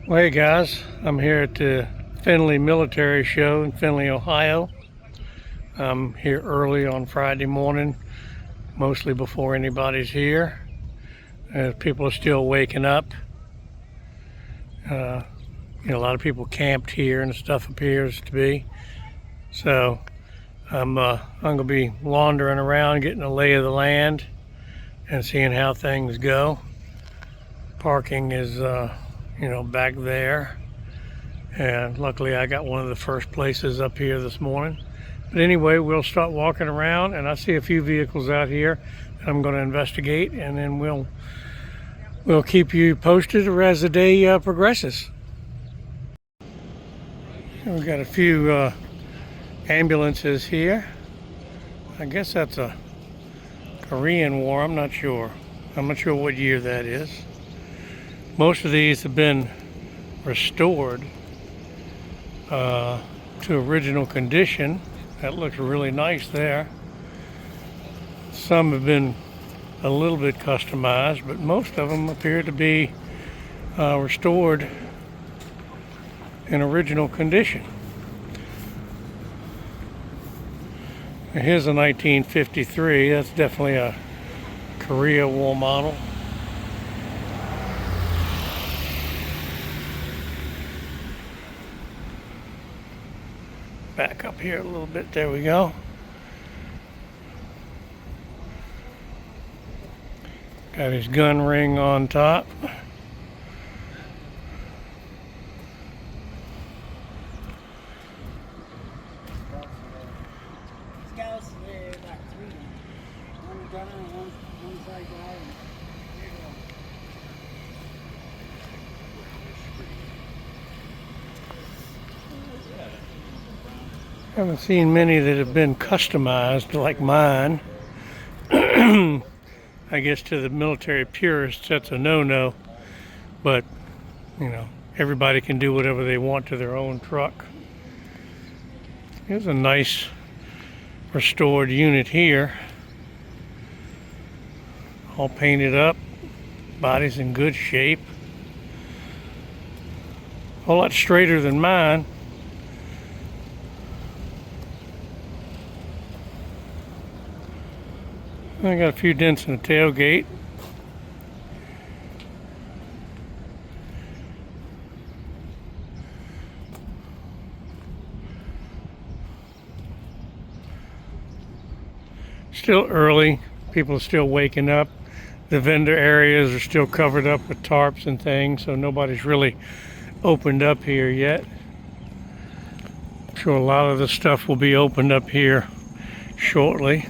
Well, hey guys, I'm here at the Findlay Military Show in Findlay, Ohio. I'm here early on Friday morning, mostly before anybody's here. People are still waking up. A lot of people camped here and stuff appears to be. So I'm gonna be wandering around, getting a lay of the land and seeing how things go. Parking is back there, and luckily I got one of the first places up here this morning. But anyway, we'll start walking around, and I see a few vehicles out here that I'm going to investigate, and then we'll keep you posted as the day progresses. We've got a few ambulances here. I guess that's a Korean War. I'm not sure what year that is. Most of these have been restored to original condition. That looks really nice there. Some have been a little bit customized, but most of them appear to be restored in original condition. Here's a 1953. That's definitely a Korea War model. Back up here a little bit. There we go. Got his gun ring on top. Haven't seen many that have been customized like mine. I guess to the military purists that's a no-no, but everybody can do whatever they want to their own truck. Here's a nice restored unit here, all painted up, body's in good shape, a whole lot straighter than mine. I got a few dents in the tailgate. Still early, people are still waking up. The vendor areas are still covered up with tarps and things, so nobody's really opened up here yet. I'm sure a lot of the stuff will be opened up here shortly.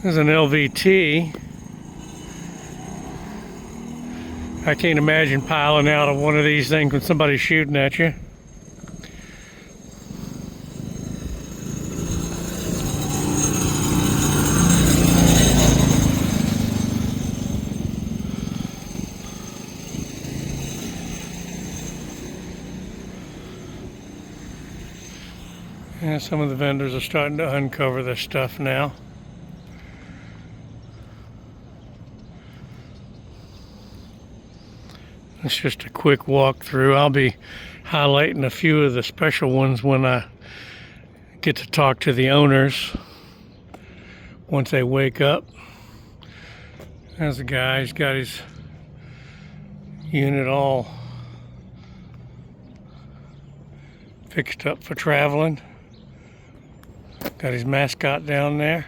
There's an LVT. I can't imagine piling out of one of these things when somebody's shooting at you. And some of the vendors are starting to uncover their stuff now. It's just a quick walkthrough. I'll be highlighting a few of the special ones when I get to talk to the owners once they wake up. There's a guy, he's got his unit all fixed up for traveling. Got his mascot down there.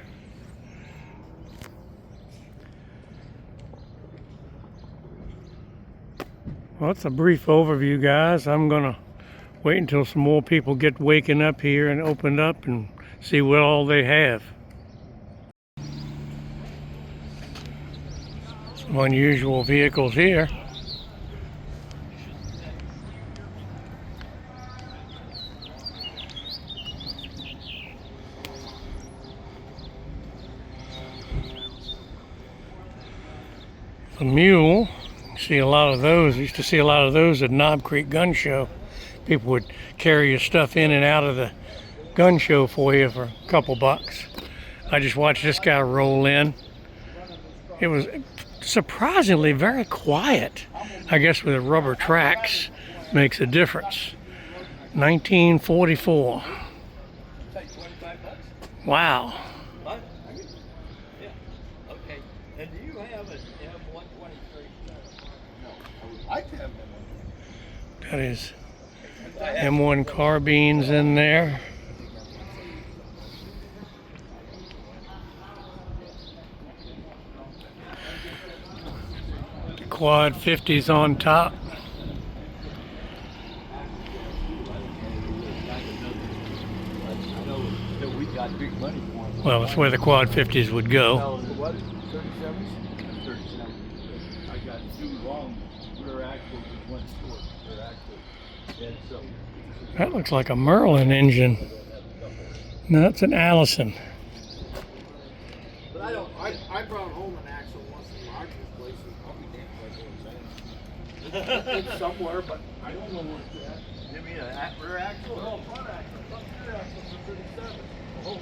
Well, that's a brief overview, guys. I'm gonna wait until some more people get waking up here and opened up and see what all they have. Some unusual vehicles here. The mule. See a lot of those. I used to see a lot of those at Knob Creek Gun Show. People would carry your stuff in and out of the gun show for you for a couple bucks. I just watched this guy roll in. It was surprisingly very quiet, I guess, with the rubber tracks. makes a difference. 1944. Wow. Okay. And do you have an M123? No, I would like to have M123. That is M1 carbines in there. The quad 50s on top. Well, that's where the quad 50s would go. What? 37s? 37. I got two long rear axles with one short rear axle. And so That looks like a Merlin engine. No, that's an Allison. but I brought home an axle once in larger places. I'll be damned if I know it's somewhere, but I don't know where it's at. Give me a rear axle? No, front axle. Front rear axle for 37. Oh.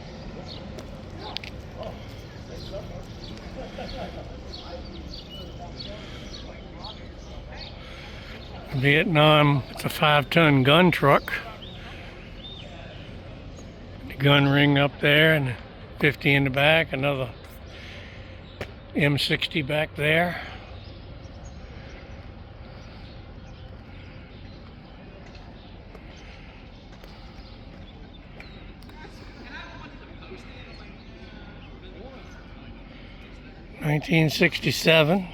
Oh. It's somewhere. Vietnam, it's a 5-ton gun truck. The gun ring up there and 50 in the back, another M60 back there. $1967.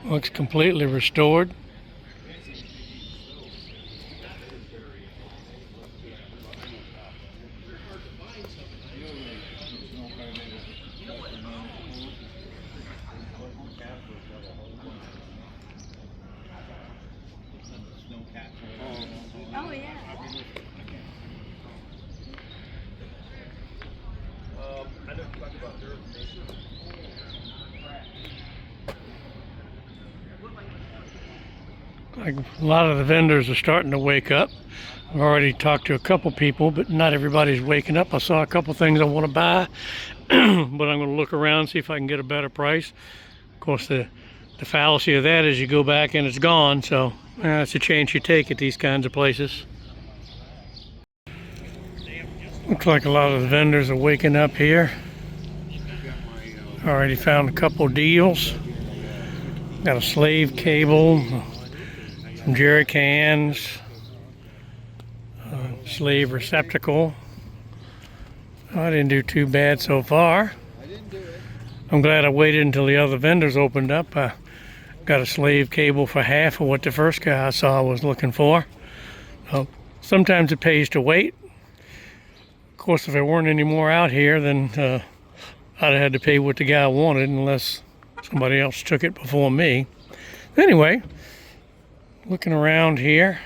Looks completely restored. Oh, yeah. I don't talk about their information. Like a lot of the vendors are starting to wake up. I've already talked to a couple people, but not everybody's waking up. I saw a couple things I want to buy, but I'm going to look around, see if I can get a better price. Of course, the fallacy of that is you go back and it's gone, so it's a chance you take at these kinds of places. Looks like a lot of the vendors are waking up here. Already found a couple deals. Got a slave cable, some jerry cans, slave receptacle. I didn't do too bad so far. I'm glad I waited until the other vendors opened up. I got a slave cable for half of what the first guy I saw was looking for. Sometimes it pays to wait. Of course, if there weren't any more out here, then I'd have had to pay what the guy wanted unless somebody else took it before me. Anyway, looking around here.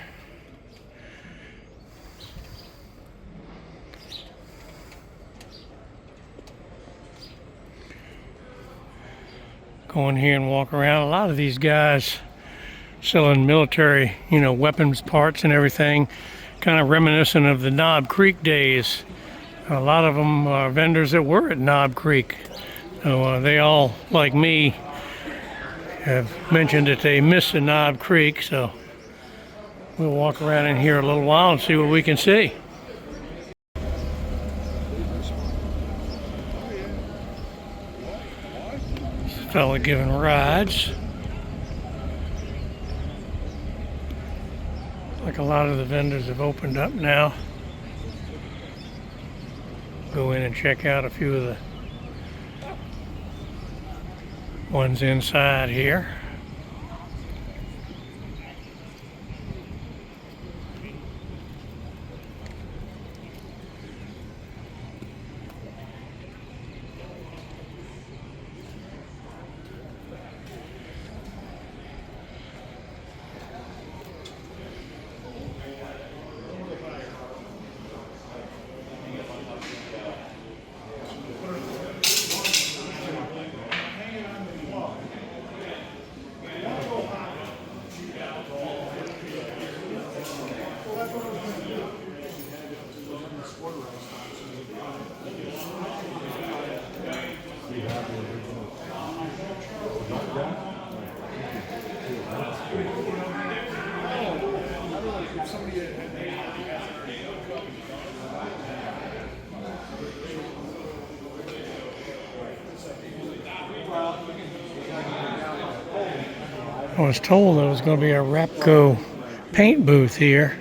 Go in here and walk around. A lot of these guys selling military, weapons parts and everything, kind of reminiscent of the Knob Creek days. A lot of them are vendors that were at Knob Creek. So they all, like me, have mentioned that they miss the Knob Creek. So we'll walk around in here a little while and see what we can see. Fella giving rides. Like a lot of the vendors have opened up now. Go in and check out a few of the ones inside here. I was told there was going to be a Rapco paint booth here.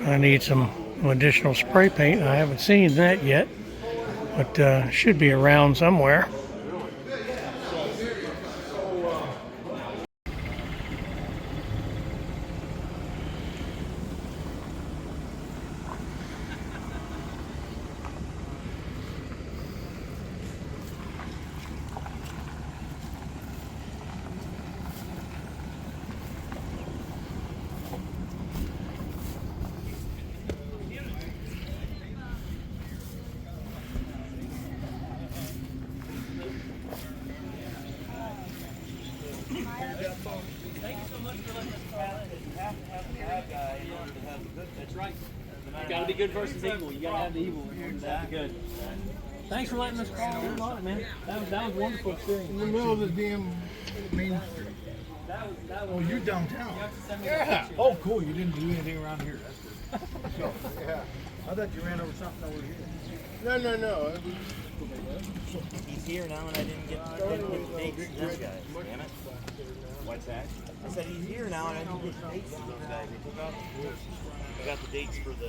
I need some additional spray paint. I haven't seen that yet, but should be around somewhere. That's right. You gotta be good versus evil. You gotta have the evil. Exactly. Good. Thanks for letting us call on it, man. That was a wonderful experience. In the middle of the damn main street. Oh, you're downtown. Yeah. Oh, cool. You didn't do anything around here. That's good. Yeah. I thought you ran over something over here. No. He's here now, and I didn't get the dates to those guys. Damn it. What's that? I said he's here now, and I didn't get the dates to those guys. They took off. I got the dates for the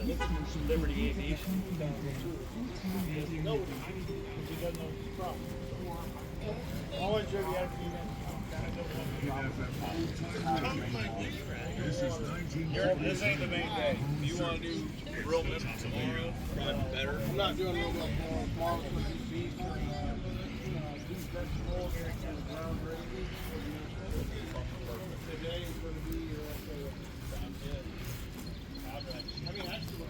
Liberty Aviation. This ain't the main day. You want to do real milk tomorrow? Probably better. I'm not doing real milk tomorrow. Beef vegetables and ground gravy. Today is going to be I mean, actually,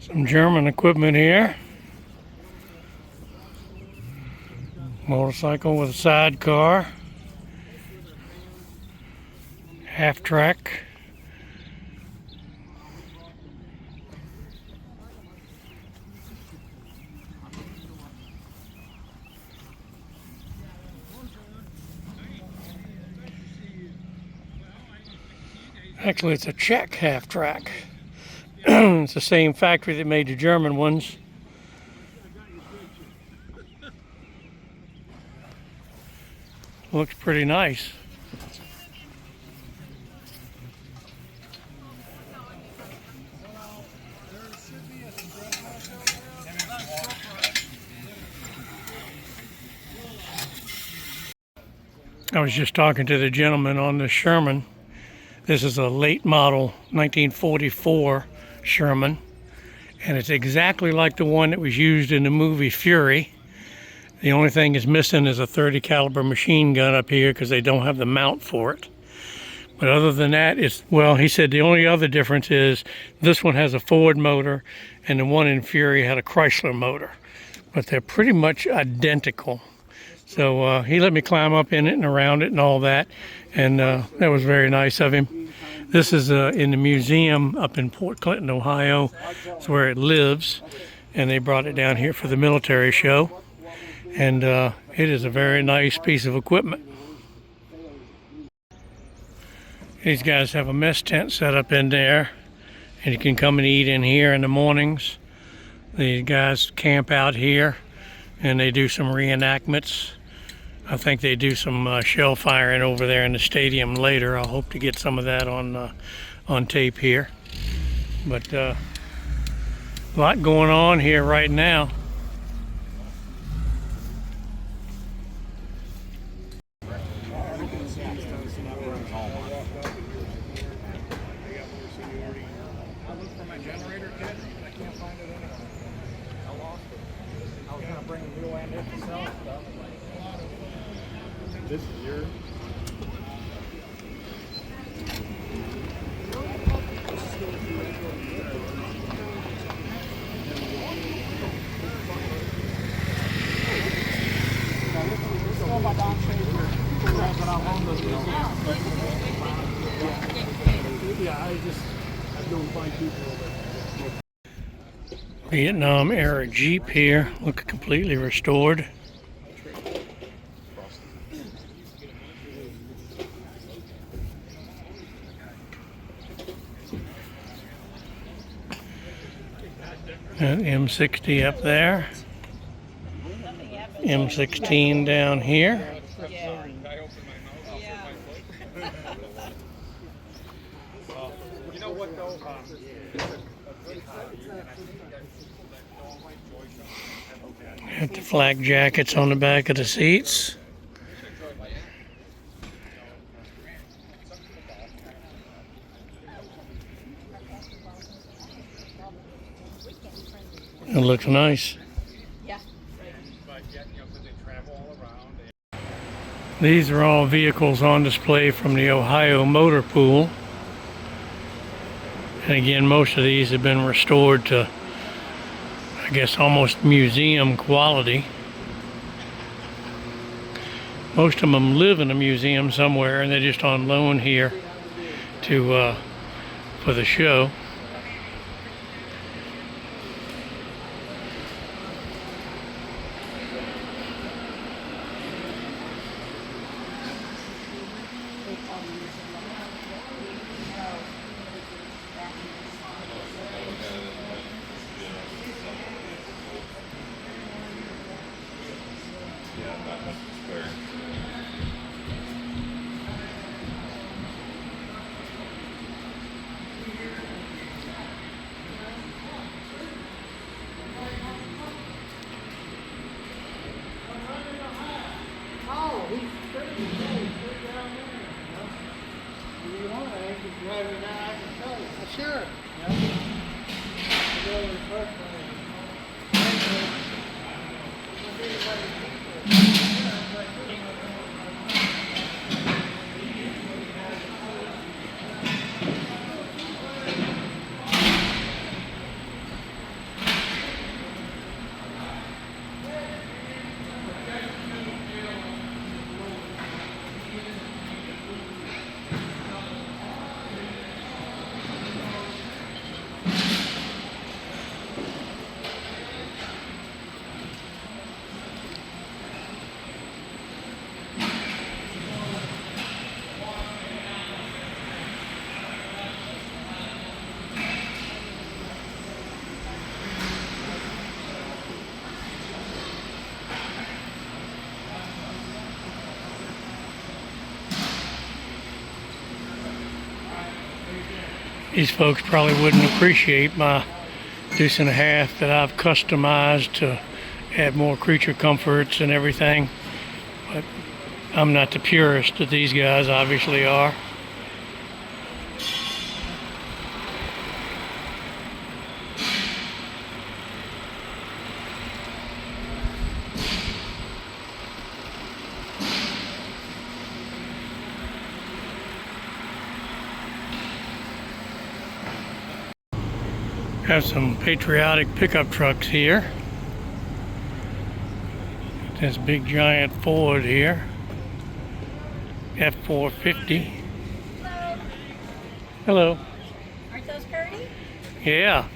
Some German equipment here. Motorcycle with a sidecar. Half track. Actually, it's a Czech half track. It's the same factory that made the German ones. Looks pretty nice. I was just talking to the gentleman on the Sherman. This is a late model 1944 Sherman, and it's exactly like the one that was used in the movie Fury. The only thing is missing is a 30 caliber machine gun up here because they don't have the mount for it. But other than that, he said the only other difference is this one has a Ford motor and the one in Fury had a Chrysler motor. But they're pretty much identical. So he let me climb up in it and around it and all that. And that was very nice of him. This is in the museum up in Port Clinton, Ohio. It's where it lives. And they brought it down here for the military show. And it is a very nice piece of equipment. These guys have a mess tent set up in there. And you can come and eat in here in the mornings. These guys camp out here. And they do some reenactments. I think they do some shell firing over there in the stadium later. I'll hope to get some of that on tape here. But a lot going on here right now. this is yours. Vietnam era Jeep here, look completely restored. And M60 up there. M16 down here. You know what though? Got the flak jackets on the back of the seats. It looks nice. These are all vehicles on display from the Ohio Motor Pool. And again, most of these have been restored to, I guess, almost museum quality. Most of them live in a museum somewhere, and they're just on loan here to for the show. Sure. These folks probably wouldn't appreciate my deuce and a half that I've customized to add more creature comforts and everything. But I'm not the purist that these guys obviously are. Have some patriotic pickup trucks here. This big giant Ford here, F450. Hello. Hello. Aren't those pretty? Yeah.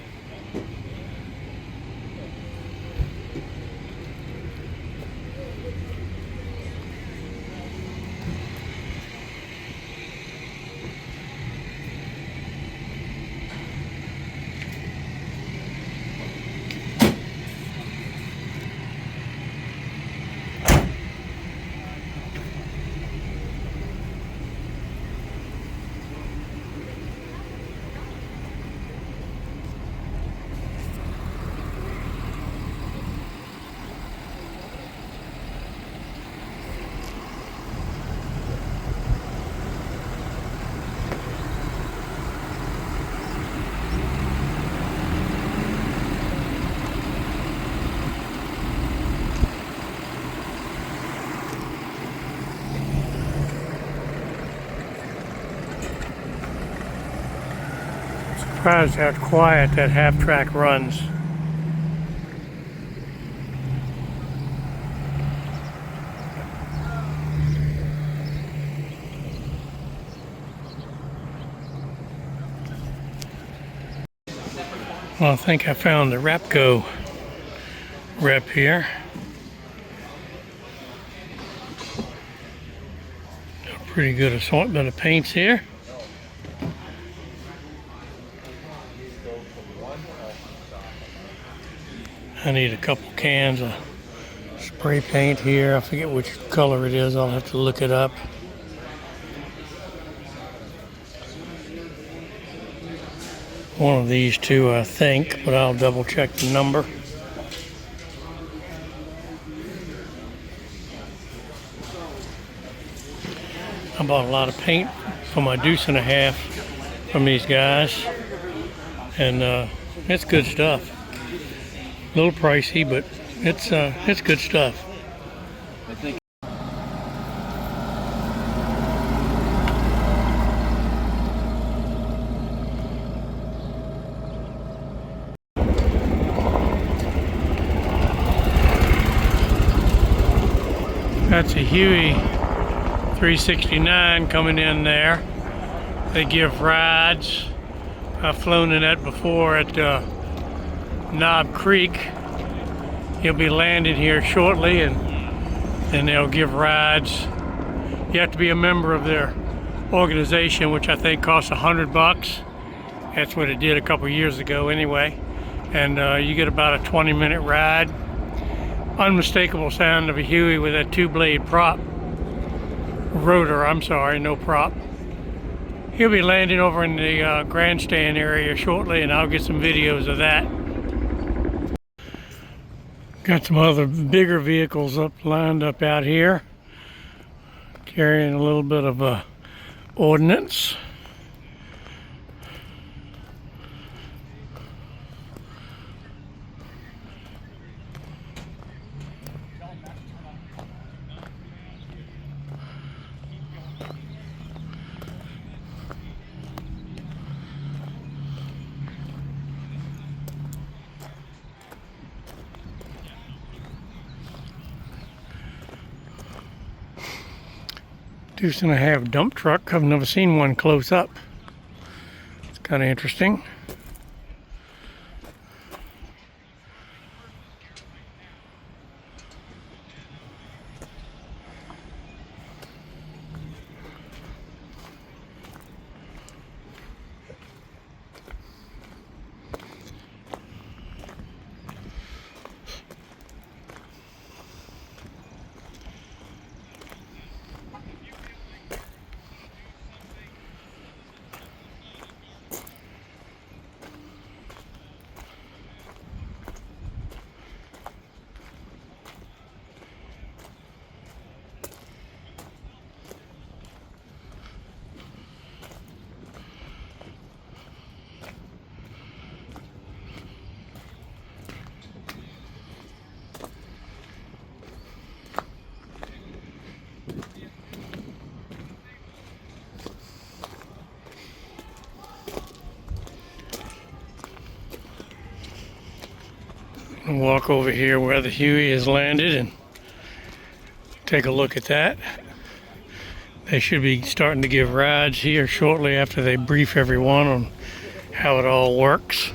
Surprised how quiet that half track runs. Well, I think I found the Rapco rep here. A pretty good assortment of paints here. I need a couple cans of spray paint here. I forget which color it is. I'll have to look it up. One of these two, I think, but I'll double check the number. I bought a lot of paint for my Deuce-and-a-half from these guys, and it's good stuff. A little pricey, but it's good stuff. That's a Huey 369 coming in there. They give rides. I've flown in that before at Knob Creek. He'll be landing here shortly, and they'll give rides. You have to be a member of their organization, which I think costs $100. That's what it did a couple years ago anyway. And you get about a 20-minute ride. Unmistakable sound of a Huey with a two-blade rotor, I'm sorry, no prop. He'll be landing over in the grandstand area shortly, and I'll get some videos of that. Got some other bigger vehicles lined up out here, carrying a little bit of ordnance. Deuce-and-a-half dump truck. I've never seen one close up. It's kind of interesting. Walk over here where the Huey is landed and take a look at that. They should be starting to give rides here shortly after they brief everyone on how it all works.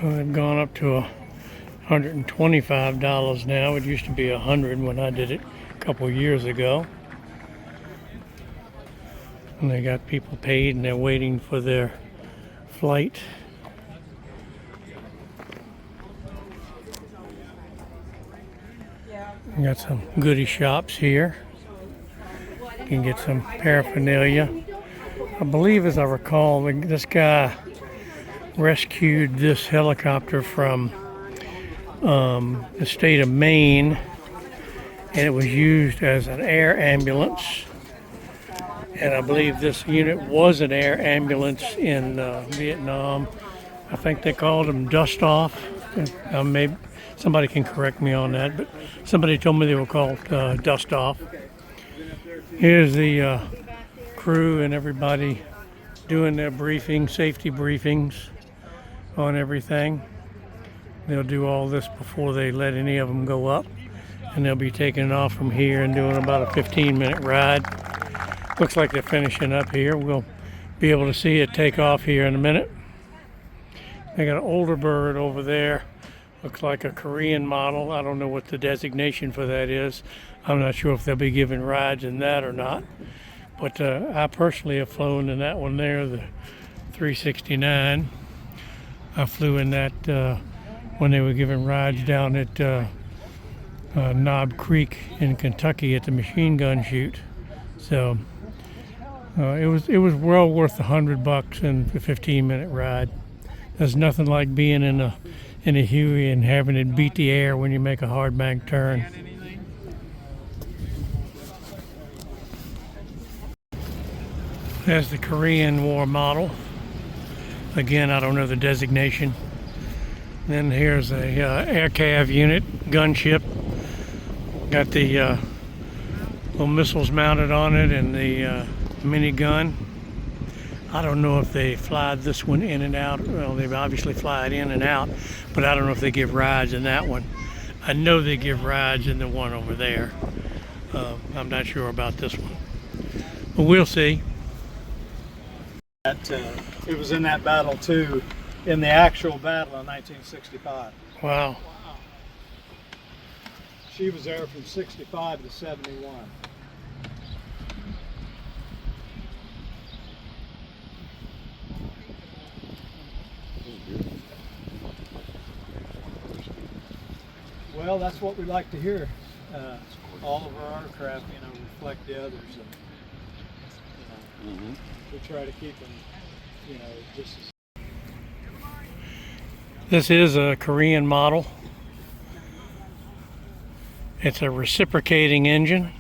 They've gone up to $125 now. It used to be $100 when I did it a couple years ago. And they got people paid and they're waiting for their flight. We got some goodie shops here. You can get some paraphernalia. I believe, as I recall, this guy rescued this helicopter from the state of Maine, and it was used as an air ambulance. And I believe this unit was an air ambulance in Vietnam. I think they called them dust off. Maybe somebody can correct me on that, but somebody told me they were called dust off. Here's the crew and everybody doing their briefing, safety briefings on everything. They'll do all this before they let any of them go up, and they'll be taking off from here and doing about a 15-minute ride. Looks like they're finishing up here. We'll be able to see it take off here in a minute. They got an older bird over there. Looks like a Korean model. I don't know what the designation for that is. I'm not sure if they'll be giving rides in that or not. But I personally have flown in that one there, the 369. I flew in that when they were giving rides down at Knob Creek in Kentucky at the machine gun shoot. So it was well worth $100 and a 15-minute ride. There's nothing like being in a Huey and having it beat the air when you make a hard bank turn. There's the Korean War model. Again, I don't know the designation. Then here's a air cav unit, gunship. Got the little missiles mounted on it and the minigun. I don't know if they fly this one in and out. Well, they obviously fly it in and out, but I don't know if they give rides in that one. I know they give rides in the one over there. I'm not sure about this one, but we'll see. It was in that battle too, in the actual battle in 1965. Wow. She was there from 65 to 71. Well, that's what we like to hear. All of our aircraft, reflect the others, and we try to keep them, just as. This is a Korean model. It's a reciprocating engine,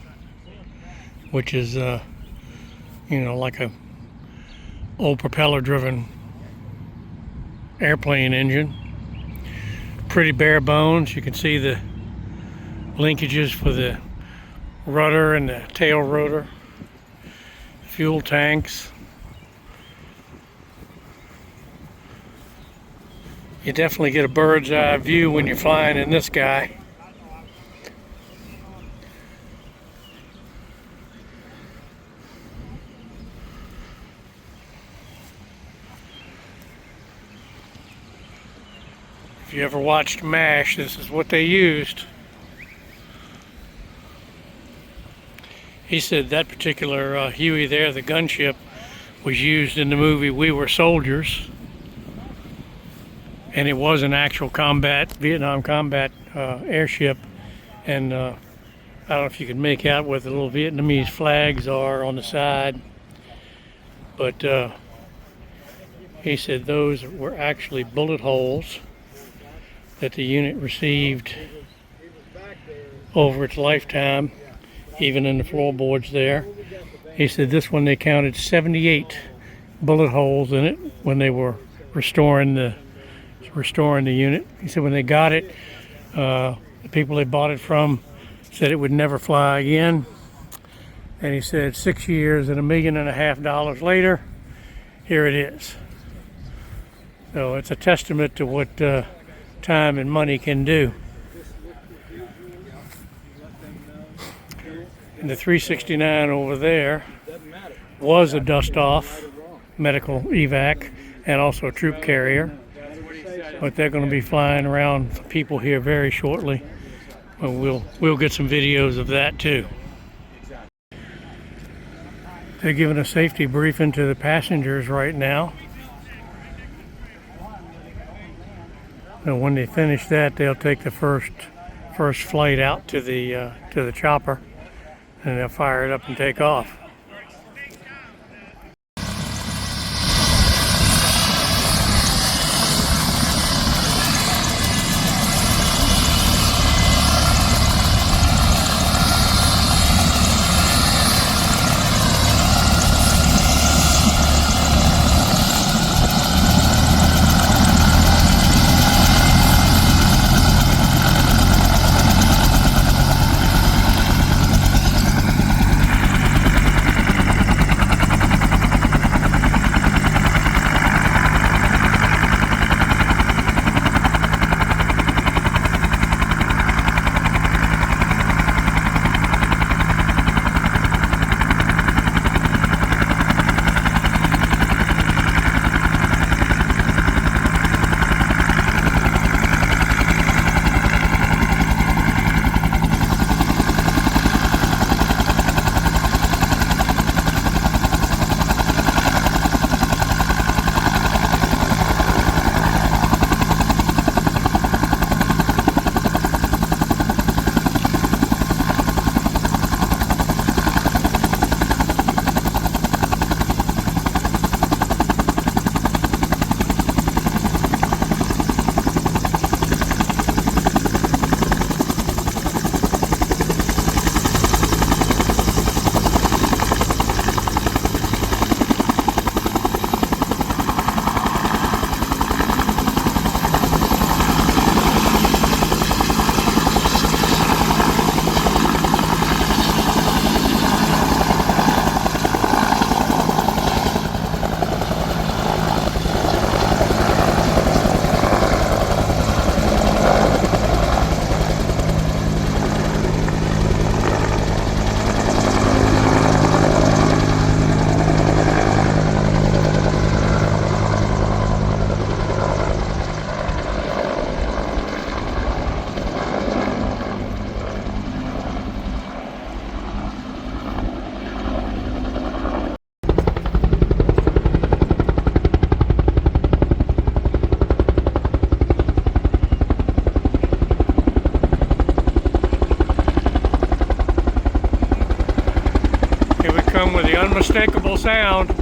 which is, like a old propeller-driven airplane engine. Pretty bare bones. You can see the linkages for the rudder and the tail rotor, fuel tanks. You definitely get a bird's eye view when you're flying in this guy. If you ever watched MASH, this is what they used. He said that particular Huey there, the gunship, was used in the movie We Were Soldiers. And it was an actual Vietnam combat airship. And I don't know if you can make out what the little Vietnamese flags are on the side. But he said those were actually bullet holes that the unit received over its lifetime, even in the floorboards there. He said this one they counted 78 bullet holes in it when they were restoring the unit. He said when they got it, the people they bought it from said it would never fly again. And he said 6 years and $1.5 million later, here it is. So it's a testament to what time and money can do. And the 369 over there was a dust-off medical evac and also a troop carrier. But they're going to be flying around for people here very shortly. We'll get some videos of that too. They're giving a safety briefing to the passengers right now. And when they finish that, they'll take the first flight out to the chopper, and they'll fire it up and take off. come with the unmistakable sound.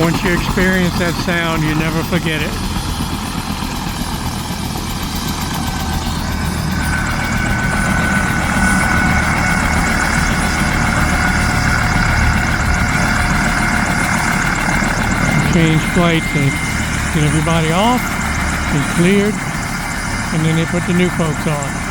Once you experience that sound, you never forget it. Change flights and get everybody off and cleared, and then they put the new folks on.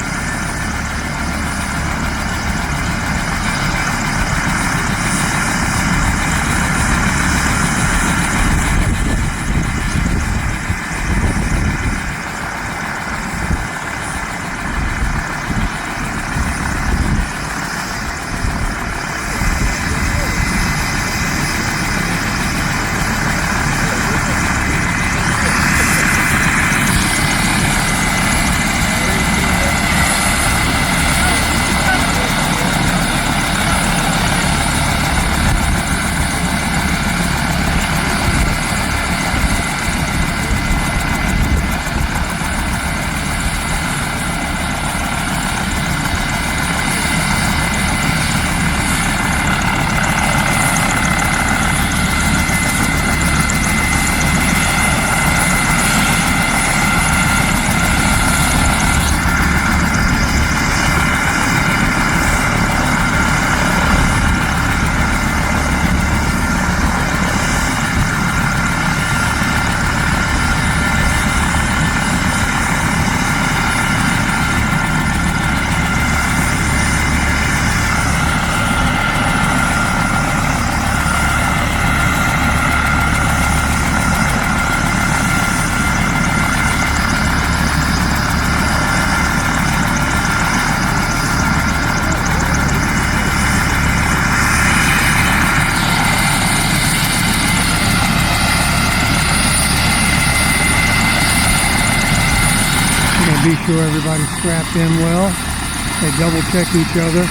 Be sure everybody's strapped in well. They double check each other.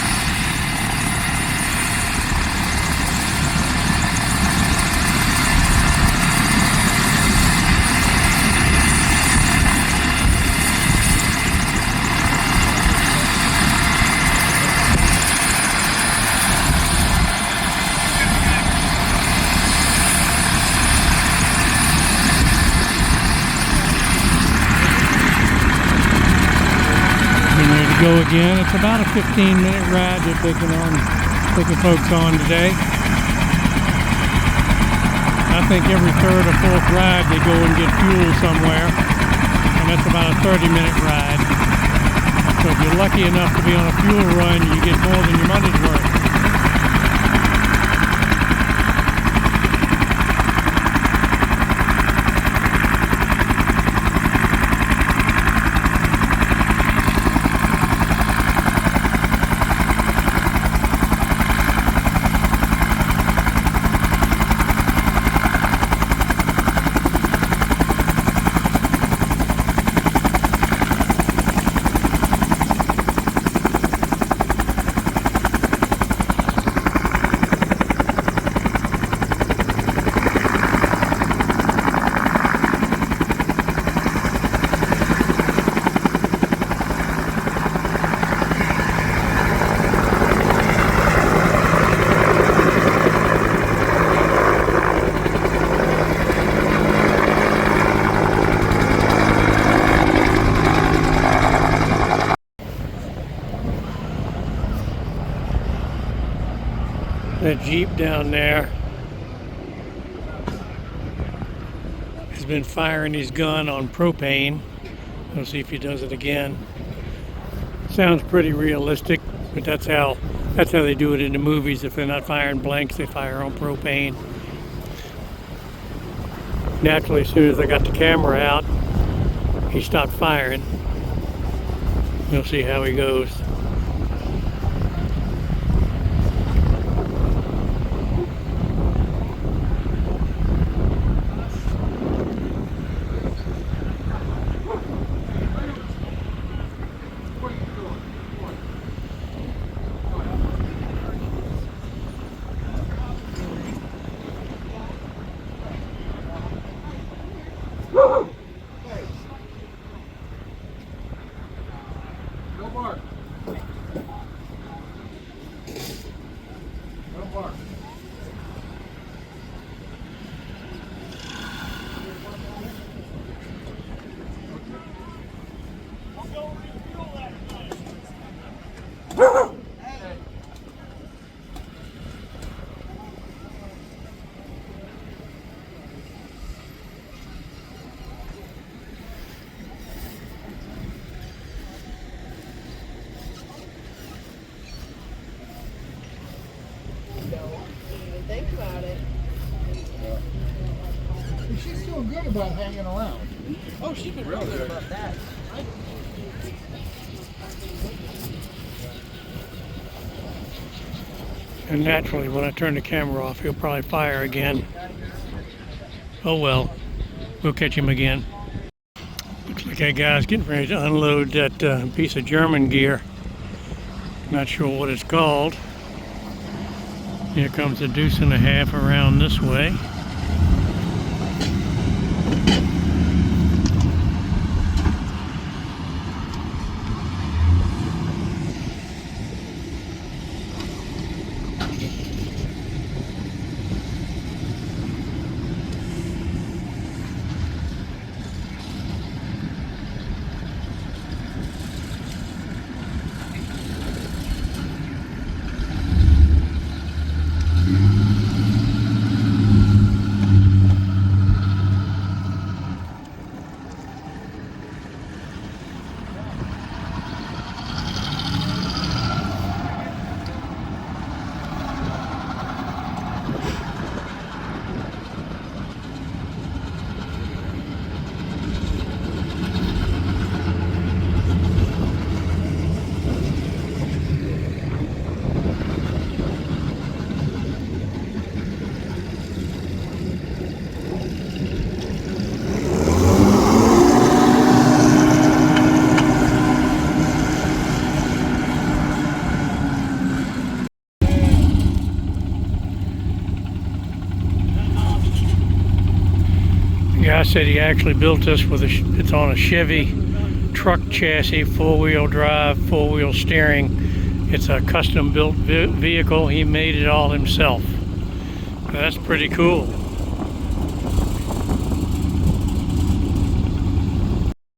Go again. It's about a 15-minute ride they're taking folks on today. I think every third or fourth ride they go and get fuel somewhere, and that's about a 30-minute ride. So if you're lucky enough to be on a fuel run, you get more than your money's worth. That Jeep down there has been firing his gun on propane. We'll see if he does it again. Sounds pretty realistic, but that's how they do it in the movies. If they're not firing blanks, they fire on propane. Naturally, as soon as I got the camera out, he stopped firing. We'll see how he goes. No bark. No bark. Even think about it. She's doing good about hanging around. Oh, she's been real good about that. And naturally, when I turn the camera off, he'll probably fire again. Oh well, we'll catch him again. Looks like that guy's getting ready to unload that piece of German gear. Not sure what it's called. Here comes a deuce and a half around this way. The guy said he actually built this with it's on a Chevy truck chassis, four-wheel drive, four-wheel steering. It's a custom built vehicle. He made it all himself. That's pretty cool.